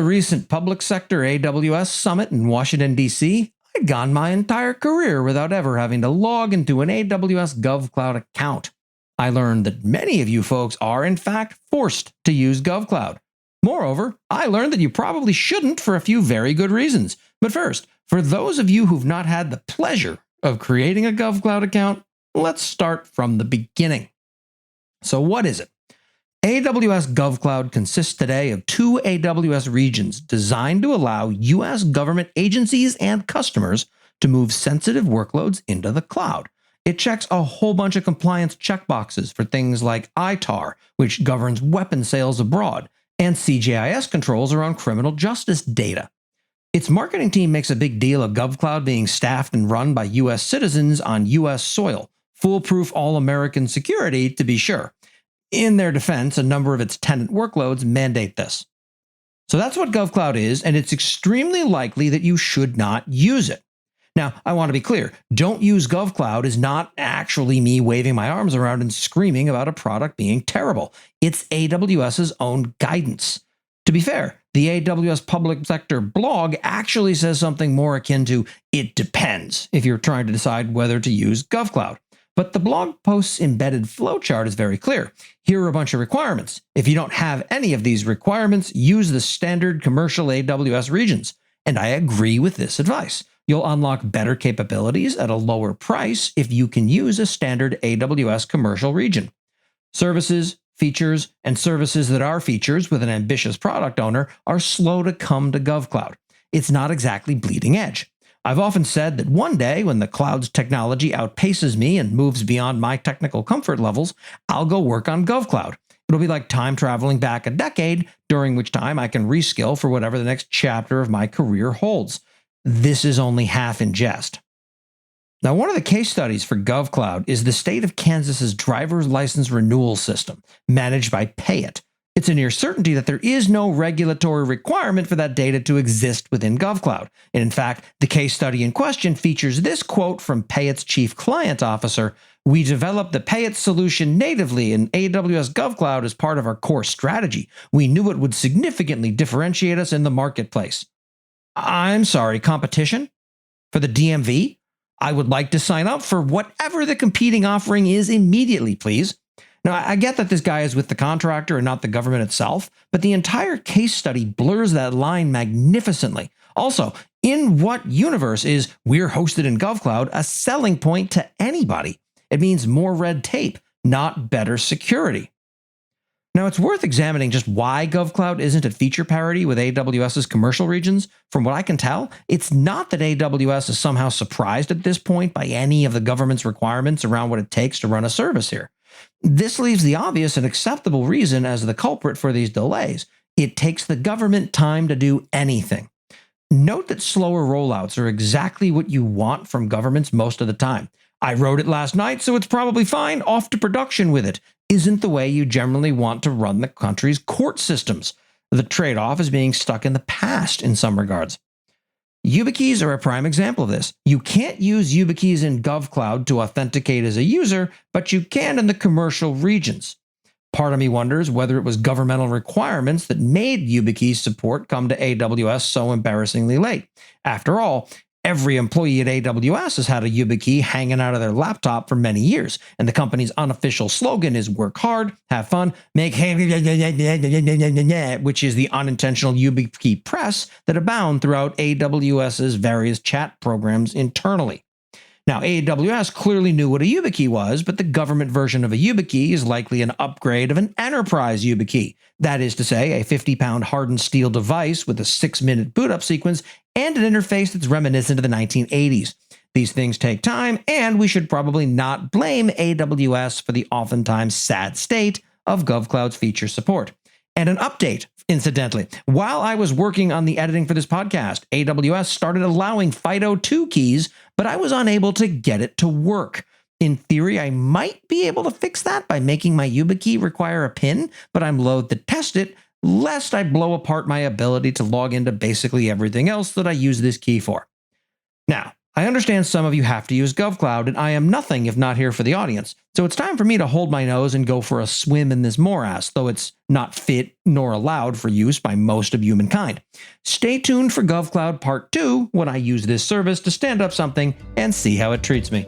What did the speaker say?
recent public sector AWS summit in Washington, D.C., I'd gone my entire career without ever having to log into an AWS GovCloud account. I learned that many of you folks are, in fact, forced to use GovCloud. Moreover, I learned that you probably shouldn't for a few very good reasons. But first, for those of you who've not had the pleasure of creating a GovCloud account, let's start from the beginning. So what is it? AWS GovCloud consists today of 2 AWS regions designed to allow U.S. government agencies and customers to move sensitive workloads into the cloud. It checks a whole bunch of compliance checkboxes for things like ITAR, which governs weapons sales abroad, and CJIS controls around criminal justice data. Its marketing team makes a big deal of GovCloud being staffed and run by U.S. citizens on U.S. soil. Foolproof all-American security, to be sure. In their defense, a number of its tenant workloads mandate this. So that's what GovCloud is, and it's extremely likely that you should not use it. Now, I want to be clear. Don't use GovCloud is not actually me waving my arms around and screaming about a product being terrible. It's AWS's own guidance. To be fair, the AWS public sector blog actually says something more akin to, it depends, if you're trying to decide whether to use GovCloud. But the blog post's embedded flowchart is very clear. Here are a bunch of requirements. If you don't have any of these requirements, use the standard commercial AWS regions. And I agree with this advice. You'll unlock better capabilities at a lower price if you can use a standard AWS commercial region. Services, features, and services that are features with an ambitious product owner are slow to come to GovCloud. It's not exactly bleeding edge. I've often said that one day, when the cloud's technology outpaces me and moves beyond my technical comfort levels, I'll go work on GovCloud. It'll be like time traveling back a decade, during which time I can reskill for whatever the next chapter of my career holds. This is only half in jest. Now, one of the case studies for GovCloud is the state of Kansas's driver's license renewal system, managed by Payit. It's a near certainty that there is no regulatory requirement for that data to exist within GovCloud. And in fact, the case study in question features this quote from Payit's chief client officer: "We developed the Payit solution natively in AWS GovCloud as part of our core strategy. We knew it would significantly differentiate us in the marketplace." I'm sorry, competition? For the DMV? I would like to sign up for whatever the competing offering is immediately, please. Now, I get that this guy is with the contractor and not the government itself, but the entire case study blurs that line magnificently. Also, in what universe is "we're hosted in GovCloud" a selling point to anybody? It means more red tape, not better security. Now, it's worth examining just why GovCloud isn't at feature parity with AWS's commercial regions. From what I can tell, it's not that AWS is somehow surprised at this point by any of the government's requirements around what it takes to run a service here. This leaves the obvious and acceptable reason as the culprit for these delays. It takes the government time to do anything. Note that slower rollouts are exactly what you want from governments most of the time. "I wrote it last night, so it's probably fine, off to production with it," isn't the way you generally want to run the country's court systems. The trade-off is being stuck in the past in some regards. YubiKeys are a prime example of this. You can't use YubiKeys in GovCloud to authenticate as a user, but you can in the commercial regions. Part of me wonders whether it was governmental requirements that made YubiKeys support come to AWS so embarrassingly late. After all, every employee at AWS has had a YubiKey hanging out of their laptop for many years, and the company's unofficial slogan is "work hard, have fun, make hay," which is the unintentional YubiKey press that abound throughout AWS's various chat programs internally. Now, AWS clearly knew what a YubiKey was, but the government version of a YubiKey is likely an upgrade of an enterprise YubiKey. That is to say, a 50-pound hardened steel device with a 6-minute boot-up sequence and an interface that's reminiscent of the 1980s. These things take time, and we should probably not blame AWS for the oftentimes sad state of GovCloud's feature support. And an update, incidentally. While I was working on the editing for this podcast, AWS started allowing FIDO2 keys, but I was unable to get it to work. In theory, I might be able to fix that by making my YubiKey require a PIN, but I'm loath to test it, lest I blow apart my ability to log into basically everything else that I use this key for. Now, I understand some of you have to use GovCloud, and I am nothing if not here for the audience. So it's time for me to hold my nose and go for a swim in this morass, though it's not fit nor allowed for use by most of humankind. Stay tuned for GovCloud Part 2 when I use this service to stand up something and see how it treats me.